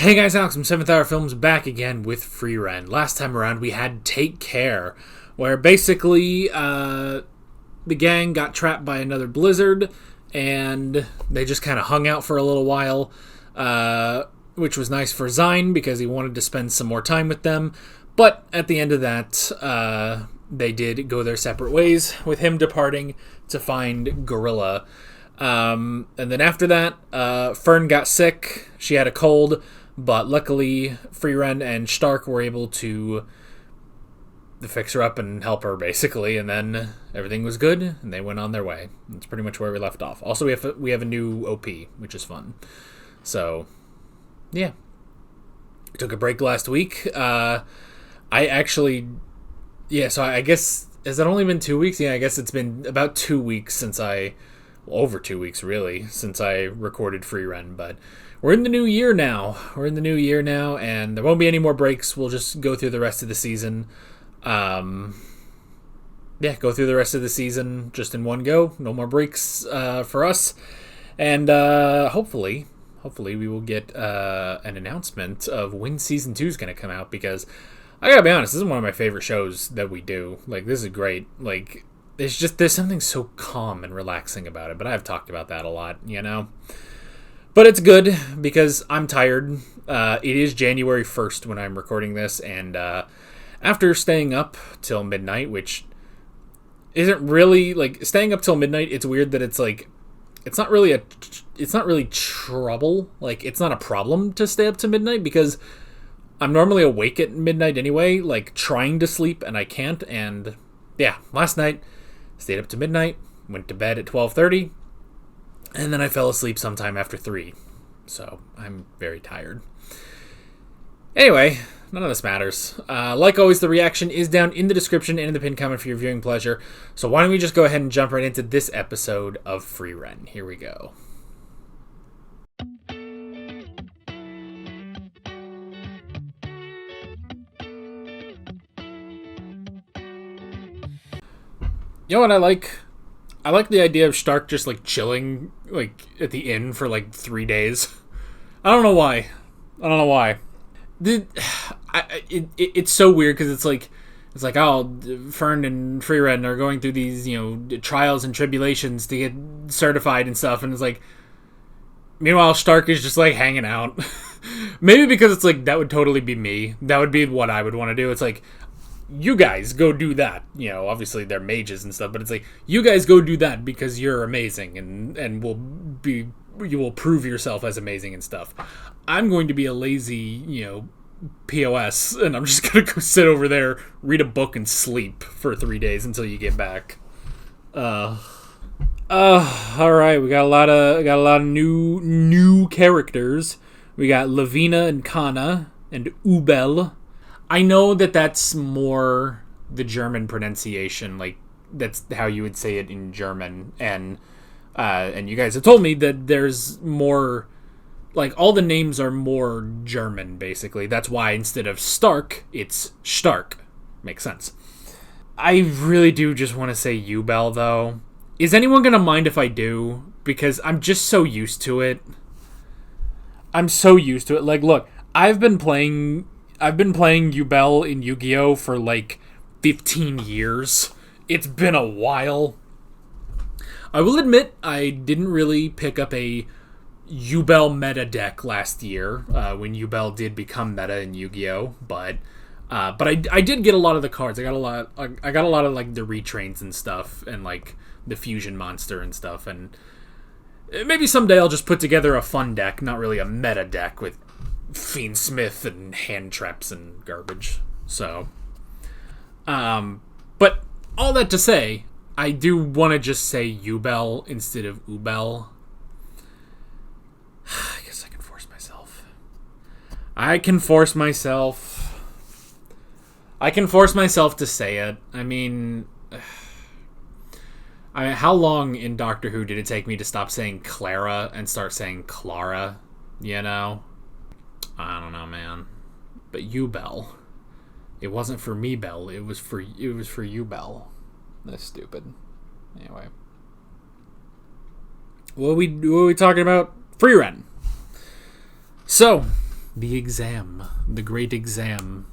Hey guys, Alex from 7th Hour Films back again with Frieren. Last time around we had Take Care, where basically the gang got trapped by another blizzard and they just kind of hung out for a little while, which was nice for Zine because he wanted to spend some more time with them. But at the end of that, they did go their separate ways, with him departing to find Gorilla. And then after that, Fern got sick. She had a cold, but luckily Frieren and Stark were able to fix her up and help her, basically. And then everything was good, and they went on their way. That's pretty much where we left off. Also, we have a new OP, which is fun. So, yeah. We took a break last week. I guess, has it only been 2 weeks? Yeah, I guess it's been about 2 weeks since over 2 weeks, really, since I recorded Frieren, but we're in the new year now. And there won't be any more breaks. We'll just go through the rest of the season. Go through the rest of the season just in one go. No more breaks for us. And hopefully we will get an announcement of when Season 2 is going to come out, because I gotta be honest, this is one of my favorite shows that we do. Like, this is great. Like, there's something so calm and relaxing about it, but I've talked about that a lot, you know? But it's good, because I'm tired. It is January 1st when I'm recording this, and after staying up till midnight, which isn't really, like, staying up till midnight, it's weird that it's, like, it's not really trouble. Like, it's not a problem to stay up to midnight, because I'm normally awake at midnight anyway, like, trying to sleep, and I can't. And yeah, last night stayed up to midnight, went to bed at 12:30, and then I fell asleep sometime after 3. So I'm very tired. Anyway, none of this matters. Like always, the reaction is down in the description and in the pinned comment for your viewing pleasure. So why don't we just go ahead and jump right into this episode of Frieren. Here we go. You know what I like? I like the idea of Stark just, like, chilling, like, at the inn for, like, 3 days. I don't know why. It's so weird, because it's like, oh, Fern and Frieren are going through these, you know, trials and tribulations to get certified and stuff, and it's like, meanwhile, Stark is just, like, hanging out. Maybe because it's like, that would totally be me. That would be what I would want to do. It's like, you guys go do that. You know, obviously they're mages and stuff, but it's like, you guys go do that because you're amazing and you will prove yourself as amazing and stuff. I'm going to be a lazy, you know, POS, and I'm just going to go sit over there, read a book, and sleep for 3 days until you get back. All right, we got a lot of new characters. We got Lavina and Kana and Ubel. I know that that's more the German pronunciation, like, that's how you would say it in German, and you guys have told me that there's more, like, all the names are more German, basically. That's why instead of Stark, it's Stark. Makes sense. I really do just want to say Ubel, though. Is anyone going to mind if I do? Because I'm just so used to it. Like, look, I've been playing Ubel in Yu-Gi-Oh! For like 15 years. It's been a while. I will admit, I didn't really pick up a Ubel meta deck last year, when Ubel did become meta in Yu-Gi-Oh! But I did get a lot of the cards. I got a lot of, like, the retrains and stuff, and, like, the fusion monster and stuff, and maybe someday I'll just put together a fun deck, not really a meta deck with Fiend Smith and hand traps and garbage. So, but all that to say, I do want to just say Ubel instead of Ubel. I guess I can force myself. I can force myself to say it. I mean, how long in Doctor Who did it take me to stop saying Clara and start saying Clara? You know? I don't know, man. But Ubel. It wasn't for me, Bell. It was for Ubel. That's stupid. Anyway. What are we talking about? Frieren. So, The exam, the great exam.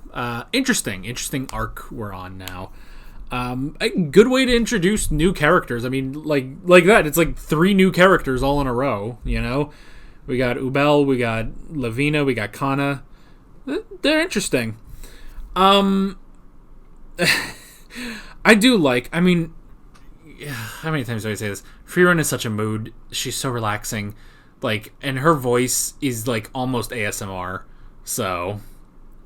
Interesting arc we're on now. A good way to introduce new characters. I mean, like that. It's like 3 new characters all in a row. You know, we got Ubel, we got Lavina, we got Kana. They're interesting. I do like. I mean, how many times do I say this? Frieren is such a mood. She's so relaxing. Like, and her voice is like almost ASMR. So,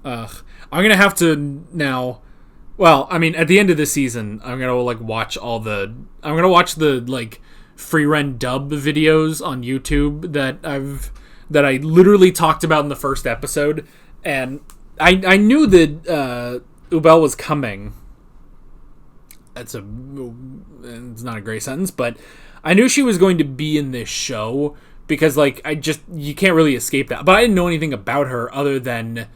I'm gonna have to now. Well, I mean, at the end of the season, I'm gonna like watch all the. I'm gonna watch the like Frieren dub videos on YouTube that I literally talked about in the first episode, and I knew that Ubel was coming. It's not a great sentence, but I knew she was going to be in this show because like you can't really escape that. But I didn't know anything about her other than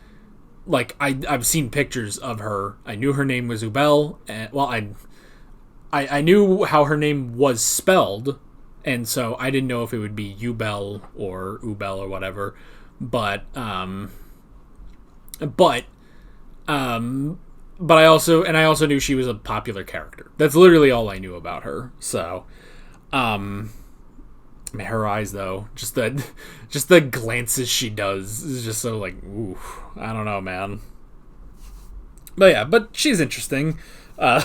like I've seen pictures of her. I knew her name was Ubel, and well I knew how her name was spelled, and so I didn't know if it would be Ubel or Ubel or whatever. But I also knew she was a popular character. That's literally all I knew about her. So, I mean, her eyes though, just the glances she does is just so like, ooh, I don't know, man. But yeah, but she's interesting. A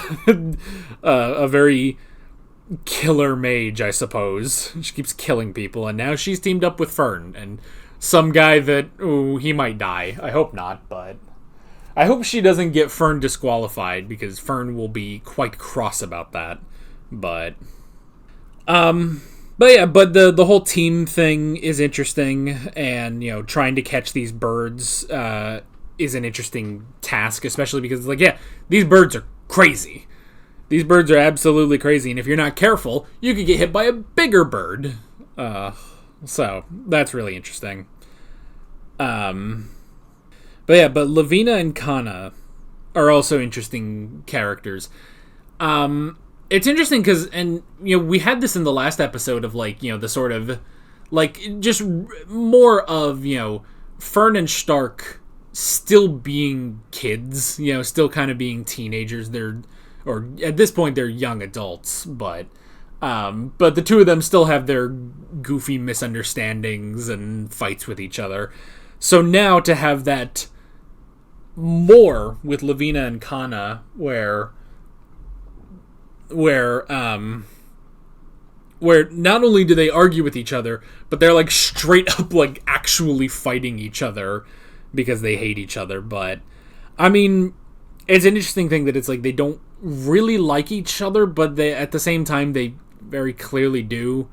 very killer mage, I suppose. She keeps killing people, and now she's teamed up with Fern and some guy that, ooh, he might die. I hope not, but I hope she doesn't get Fern disqualified because Fern will be quite cross about that. But yeah, but the whole team thing is interesting, and you know, trying to catch these birds is an interesting task, especially because like, yeah, these birds are crazy. These birds are absolutely crazy, and if you're not careful, you could get hit by a bigger bird. So that's really interesting. But yeah, but Lavina and Kana are also interesting characters. It's interesting because, and you know, we had this in the last episode of like, you know, the sort of like just more of, you know, Fern and Stark still being kids, you know, still kind of being teenagers. Or at this point they're young adults, but the two of them still have their goofy misunderstandings and fights with each other. So now to have that more with Lavina and Kana, where not only do they argue with each other, but they're like straight up like actually fighting each other because they hate each other. But I mean, it's an interesting thing that it's like they don't really like each other, but they at the same time they very clearly do.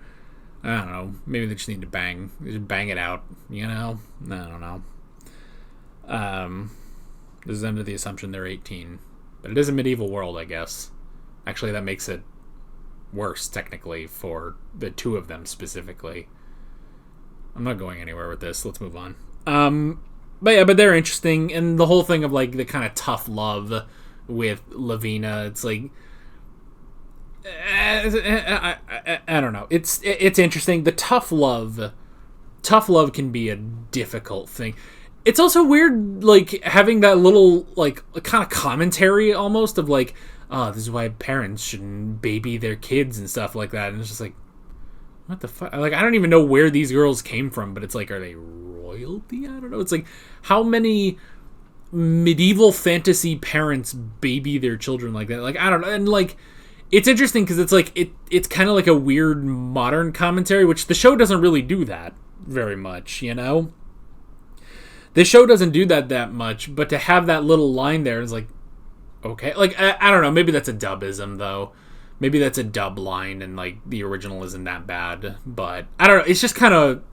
I don't know. Maybe they just need to bang it out. You know? I don't know. This is under the assumption they're 18, but it is a medieval world, I guess. Actually, that makes it worse technically for the two of them specifically. I'm not going anywhere with this. Let's move on. But yeah, but they're interesting, and the whole thing of like the kind of tough love with Lavina, it's like I don't know. It's interesting. The tough love can be a difficult thing. It's also weird, like having that little like kind of commentary almost of like, oh, this is why parents shouldn't baby their kids and stuff like that. And it's just like, what the fuck? Like, I don't even know where these girls came from, but it's like, are they royalty? I don't know. It's like, how many medieval fantasy parents baby their children like that? Like, I don't know. And like, it's interesting because it's like it's kind of like a weird modern commentary, which the show doesn't really do that very much, you know? The show doesn't do that much, but to have that little line there is like, okay. Like, I don't know, maybe that's a dubism, though. Maybe that's a dub line, and like the original isn't that bad, but I don't know, it's just kind of,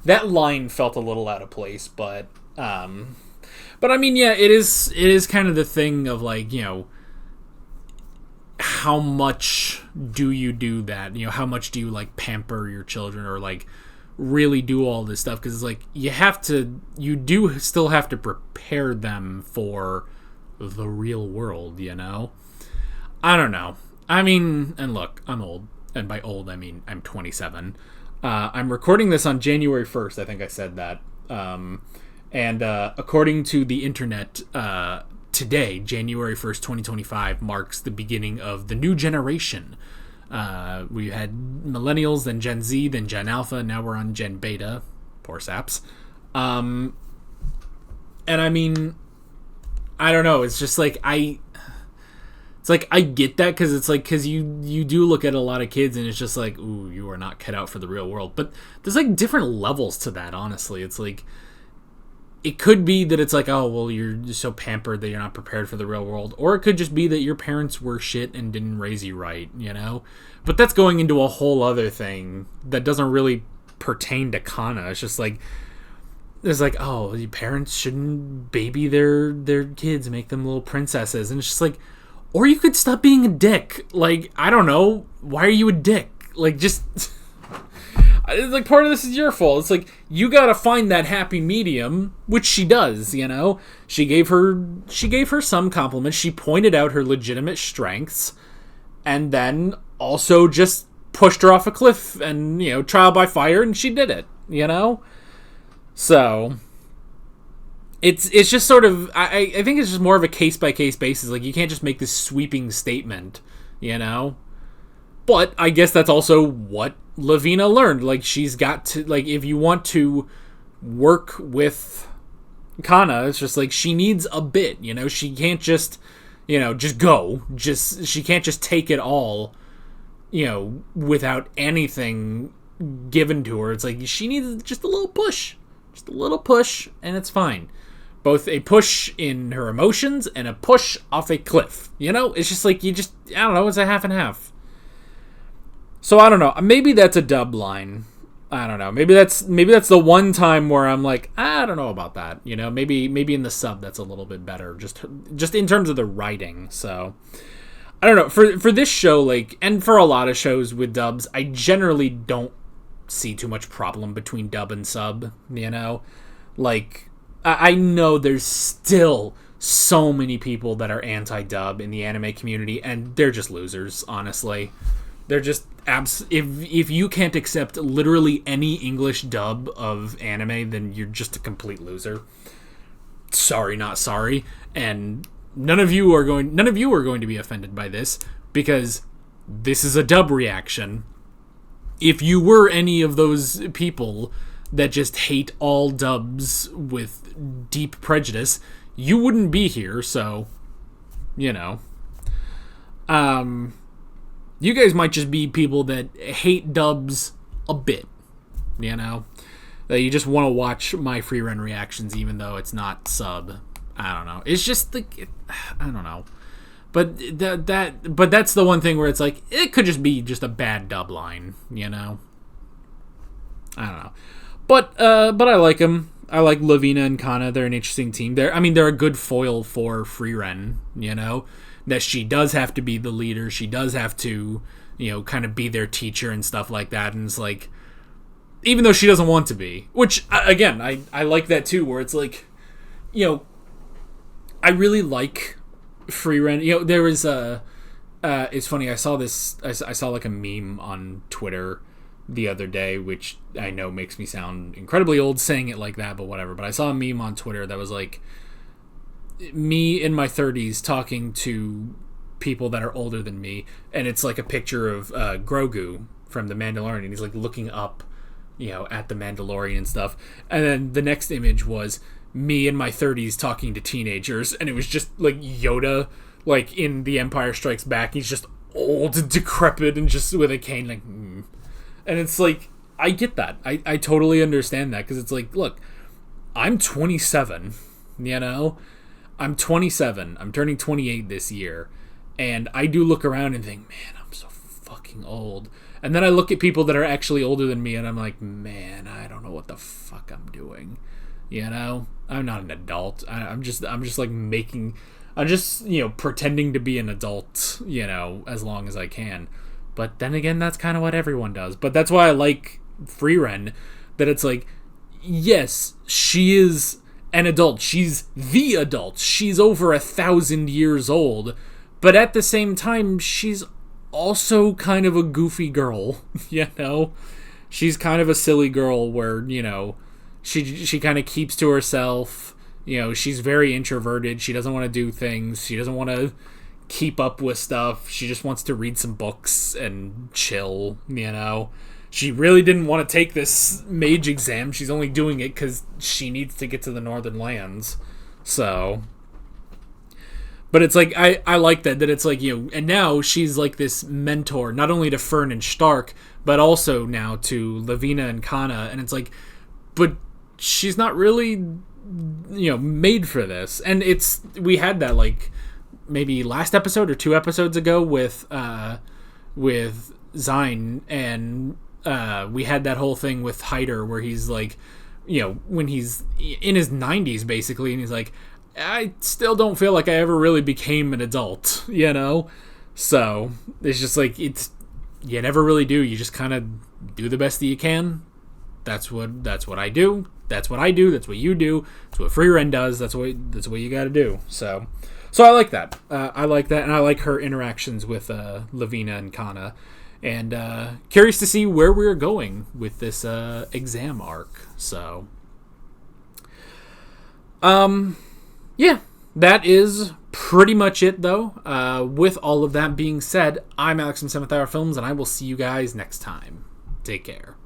that line felt a little out of place, but I mean, yeah, it is kind of the thing of like, you know, how much do you do that? You know, how much do you like pamper your children or like really do all this stuff? Because it's like you do still have to prepare them for the real world, you know? I don't know. I mean, and look, I'm old, and by old I mean I'm 27. I'm recording this on January 1st. I think I said that. And according to the internet, today, January 1st, 2025, marks the beginning of the new generation. We had millennials, then Gen Z, then Gen Alpha, now we're on Gen Beta. Poor saps. And I mean, I don't know, it's just like, it's like, I get that, because it's like, because you do look at a lot of kids, and it's just like, ooh, you are not cut out for the real world. But there's like different levels to that, honestly. It's like, it could be that it's like, oh, well, you're just so pampered that you're not prepared for the real world. Or it could just be that your parents were shit and didn't raise you right, you know? But that's going into a whole other thing that doesn't really pertain to Kana. It's just like, it's like, oh, your parents shouldn't baby their kids, make them little princesses. And it's just like, or you could stop being a dick. Like, I don't know. Why are you a dick? Like, just... It's like, part of this is your fault. It's like, you gotta find that happy medium, which she does, you know? She gave her some compliments. She pointed out her legitimate strengths, and then also just pushed her off a cliff and, you know, trial by fire, and she did it, you know? So, it's just sort of, I think it's just more of a case-by-case basis. Like, you can't just make this sweeping statement, you know? But I guess that's also what Lavina learned. Like, she's got to, like, if you want to work with Kana, it's just like, she needs a bit, you know? She can't just, you know, just go. She can't just take it all, you know, without anything given to her. It's like, she needs just a little push. Just a little push, and it's fine. Both a push in her emotions and a push off a cliff. You know? It's just like, I don't know, it's a half and half. So I don't know. Maybe that's a dub line. I don't know. Maybe that's the one time where I'm like, I don't know about that. You know, maybe in the sub that's a little bit better. Just in terms of the writing. So I don't know. For this show, like, and for a lot of shows with dubs, I generally don't see too much problem between dub and sub. You know, like, I know there's still so many people that are anti-dub in the anime community, and they're just losers, honestly. They're just if you can't accept literally any English dub of anime, then you're just a complete loser. Sorry, not sorry. And none of you are going to be offended by this, because this is a dub reaction. If you were any of those people that just hate all dubs with deep prejudice, you wouldn't be here, so, you know. You guys might just be people that hate dubs a bit, you know? That you just want to watch my Frieren reactions even though it's not sub. I don't know. It's just like, I don't know. But but that's the one thing where it's like, it could just be just a bad dub line, you know? I don't know. But I like them. I like Lavina and Kana. They're an interesting team. They're a good foil for Frieren, you know? That she does have to be the leader. She does have to, you know, kind of be their teacher and stuff like that. And it's like, even though she doesn't want to be. Which, again, I like that too, where it's like, you know, I really like Frieren. You know, there was it's funny, I saw like a meme on Twitter the other day, which I know makes me sound incredibly old saying it like that, but whatever. But I saw a meme on Twitter that was like, me in my 30s talking to people that are older than me, and it's like a picture of Grogu from The Mandalorian, and he's like looking up, you know, at the Mandalorian and stuff, and then the next image was me in my 30s talking to teenagers, and it was just like Yoda, like in The Empire Strikes Back. He's just old and decrepit and just with a cane, like, and it's like, I get that. I totally understand that, because it's like, look, I'm 27, you know? I'm 27. I'm turning 28 this year. And I do look around and think, man, I'm so fucking old. And then I look at people that are actually older than me, and I'm like, man, I don't know what the fuck I'm doing. You know? I'm not an adult. I'm just like I'm just, you know, pretending to be an adult, you know, as long as I can. But then again, that's kind of what everyone does. But that's why I like Frieren, that it's like, yes, she is an adult. She's the adult. She's over 1,000 years old. But at the same time, she's also kind of a goofy girl, you know? She's kind of a silly girl where, you know, she kind of keeps to herself. You know, she's very introverted. She doesn't want to do things. She doesn't want to keep up with stuff. She just wants to read some books and chill, you know. She really didn't want to take this mage exam. She's only doing it because she needs to get to the Northern Lands. So, but it's like, I like that it's like, you know, and now she's like this mentor, not only to Fern and Stark, but also now to Lavina and Kana. And it's like, but she's not really, you know, made for this. And we had that like maybe last episode or 2 episodes ago with Zine, and we had that whole thing with Hyder where he's like, you know, when he's in his 90s basically, and he's like, I still don't feel like I ever really became an adult, you know? So it's just like, you never really do. You just kind of do the best that you can. That's what I do. That's what I do. That's what you do. That's what Frieren does. That's what you got to do. So I like that. I like that, and I like her interactions with Lavina and Kana. And curious to see where we're going with this exam arc. So, yeah, that is pretty much it, though. With all of that being said, I'm Alex from 7th Hour Films, and I will see you guys next time. Take care.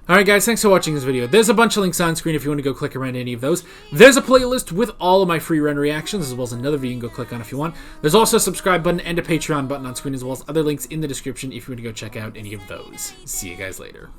Alright guys, thanks for watching this video. There's a bunch of links on screen if you want to go click around any of those. There's a playlist with all of my Frieren reactions, as well as another video you can go click on if you want. There's also a subscribe button and a Patreon button on screen, as well as other links in the description if you want to go check out any of those. See you guys later.